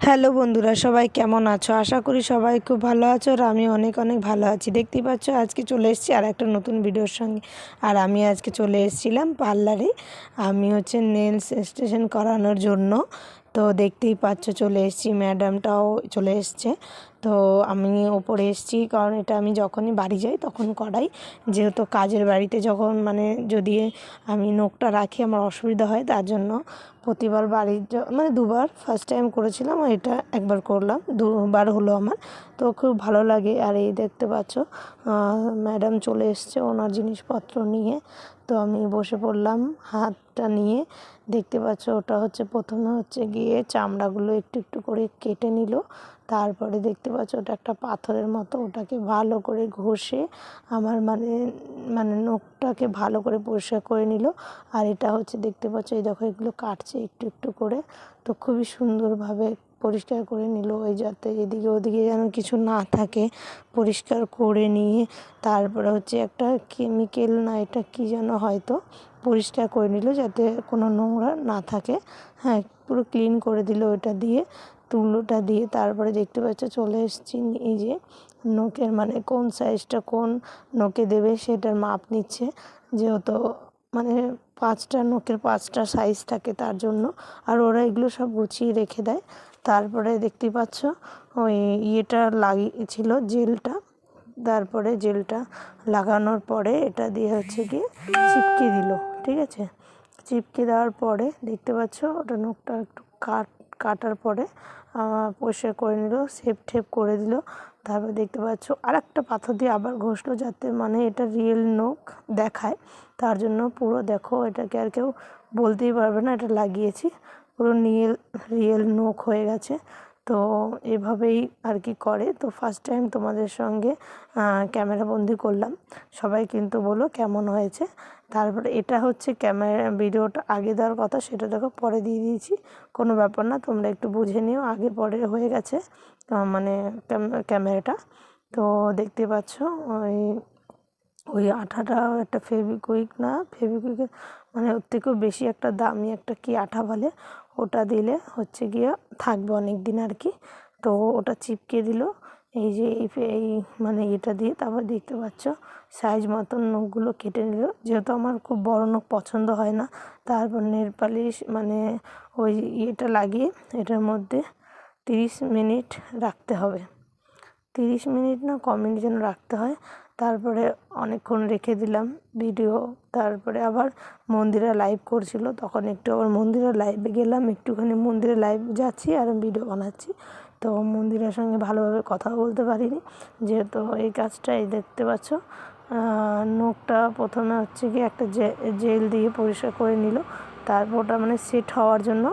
Hello বন্ধুরা, সবাই কেমন আছো? আশা করি সবাই খুব ভালো আছো আর আমি অনেক অনেক ভালো আছি। দেখতেই পাচ্ছ আজকে চলে এসেছি আর একটা নতুন ভিডিওর সঙ্গে। আর আমি আজকে চলে এসেছিলাম পার্লারে। আমি নেলস এক্সটেনশন করানোর জন্য। তো দেখতেই পাচ্ছ চলে এসেছি, ম্যাডামটাও চলে এসছে। তো আমি ওপরে এসেছি কারণ এটা আমি যখনই বাড়ি যাই তখন করাই, যেহেতু কাজের বাড়িতে যখন যদি আমি নখটা রাখি আমার অসুবিধা হয়, তার জন্য প্রতিবার বাড়ির দুবার, ফার্স্ট টাইম করেছিলাম আর এটা একবার করলাম, দুবার হলো আমার। তো খুব ভালো লাগে। আর এই দেখতে পাচ্ছ ম্যাডাম চলে এসছে ওনার জিনিসপত্র নিয়ে। তো আমি বসে পড়লাম হাতটা নিয়ে। দেখতে পাচ্ছ ওটা প্রথমে গিয়ে চামড়াগুলো একটু একটু করে কেটে নিল। তারপরে দেখতে পাচ্ছ ওটা একটা পাথরের মতো, ওটাকে ভালো করে ঘষে আমার নখটাকে ভালো করে পরিষ্কার করে নিল। আর এটা দেখতে পাচ্ছ এই দেখো এগুলো কাটছে একটু একটু করে। তো খুবই সুন্দরভাবে পরিষ্কার করে নিল, ওই যাতে এদিকে ওদিকে যেন কিছু না থাকে পরিষ্কার করে নিয়ে তারপরে একটা কেমিক্যাল না এটা কি যেন হয়তো পরিষ্কার করে নিল যাতে কোনো নোংরা না থাকে। হ্যাঁ, পুরো ক্লিন করে দিল ওটা দিয়ে, তুলোটা দিয়ে। তারপরে দেখতে পাচ্ছ চলে এসেছি এই যে নখের কোন সাইজটা কোন নখে দেবে সেটার মাপ নিচ্ছে, যেহেতু 5টা নখের 5টা সাইজ থাকে তার জন্য। আর ওরা এগুলো সব গুছিয়ে রেখে দেয়। তারপরে দেখতে পাচ্ছ ওই ইয়েটা লাগিয়েছিল জেলটা। তারপরে জেলটা লাগানোর পরে এটা দিয়ে গিয়ে চিপকে দিল। ঠিক আছে, চিপকে দেওয়ার পরে দেখতে পাচ্ছ ওটা নখটা একটু কাটার পরে পরিষ্কার করে নিল, শেপ ঠেপ করে দিল। তারপর দেখতে পাচ্ছ আর একটা পাথর দিয়ে আবার ঘষলো যাতে এটা রিয়েল নখ দেখায়। তার জন্য পুরো দেখো এটাকে আর কেউ বলতেই পারবে না এটা লাগিয়েছি, পুরো রিয়েল নখ হয়ে গেছে। তো এভাবেই আর কি করে। তো ফার্স্ট টাইম তোমাদের সঙ্গে ক্যামেরা বন্দি করলাম, সবাই কিন্তু বলো কেমন হয়েছে। তারপরে এটা ক্যামেরা ভিডিওটা আগে দেওয়ার কথা, সেটা দেখো পরে দিয়ে দিয়েছি, কোনো ব্যাপার না, তোমরা একটু বুঝে নিও, আগে পরে হয়ে গেছে ক্যামেরাটা। তো দেখতে পাচ্ছ ওই ওই আঠাটা একটা ফেভিকুইক ওর থেকেও বেশি একটা দামি একটা কি আঠা বলে, ওটা দিলে গিয়ে থাকবে অনেক দিন আর কি। তো ওটা চিপকে দিল এই যে এই এটা দিয়ে। তারপর দেখতে পাচ্ছ সাইজ মতন নখগুলো কেটে নিল, যেহেতু আমার খুব বড় নখ পছন্দ হয় না। তারপর নেল পালিশ ওই ইয়েটা লাগিয়ে এটার মধ্যে 30 মিনিট রাখতে হবে, 30 মিনিট না কমই যেন রাখতে হয়। তারপরে অনেকক্ষণ রেখে দিলাম ভিডিও। তারপরে আবার মন্দিরে লাইভ করছিল, তখন একটু আবার মন্দিরে লাইভে গেলাম, একটুখানি মন্দিরে লাইভ যাচ্ছি আর ভিডিও বানাচ্ছি। তো মন্দিরের সঙ্গে ভালোভাবে কথা বলতে পারিনি, যেহেতু এই কাজটাই দেখতে পাচ্ছ। নখটা প্রথমে গিয়ে একটা জেল দিয়ে পরিষ্কার করে নিল। তারপর ওটা সেট হওয়ার জন্য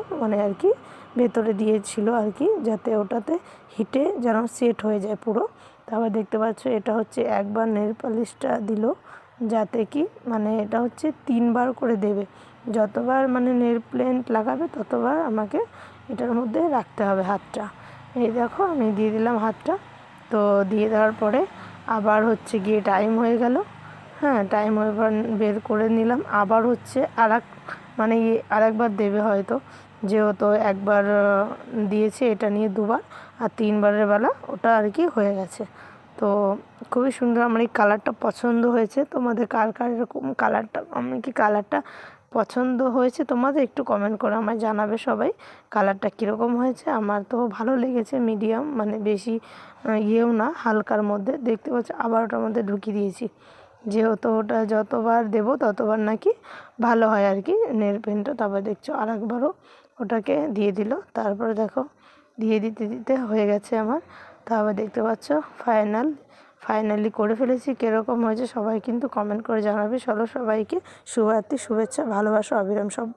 আর কি ভেতরে দিয়েছিল আর কি, যাতে ওটাতে হিটে যেন সেট হয়ে যায় পুরো। তারপর দেখতে পাচ্ছ এটা একবার নেল পালিশটা দিল, যাতে কি এটা 3বার করে দেবে, যতবার নেল পেন্ট লাগাবে ততবার আমাকে এটার মধ্যে রাখতে হবে হাতটা। এই দেখো আমি দিয়ে দিলাম হাতটা। তো দিয়ে দেওয়ার পরে আবার গিয়ে টাইম হয়ে গেল। হ্যাঁ, টাইম এবার বের করে নিলাম, আবার আরেকবার দেবে হয়তো, যেহেতু একবার দিয়েছে, এটা নিয়ে দুবার, আর 3বারের বেলা ওটা আর কি হয়ে গেছে। তো খুবই সুন্দর, আমার এই কালারটা পছন্দ হয়েছে। তোমাদের কার কার এরকম কালারটা পছন্দ হয়েছে তোমাদের একটু কমেন্ট করে আমায় জানাবে সবাই কালারটা কীরকম হয়েছে। আমার তো ভালো লেগেছে, মিডিয়াম বেশি ইয়েও না, হালকার মধ্যে। দেখতে পাচ্ছ আবার ওটার মধ্যে ঢুকিয়ে দিয়েছি, যেহেতু ওটা যতবার দেব ততবার নাকি ভালো হয় আর কি নেল পেন্টটা। তারপর দেখছো আরেকবারও ওটাকে দিয়ে দিল। তারপরে দেখো দিয়ে দিতে দিতে হয়ে গেছে আমার। তারপর দেখতে পাচ্ছ ফাইনালি করে ফেলেছি। কীরকম হয়েছে সবাই কিন্তু কমেন্ট করে জানাবে। চলো সবাইকে শুভরাত্রি, শুভেচ্ছা, ভালোবাসা অবিরাম সব।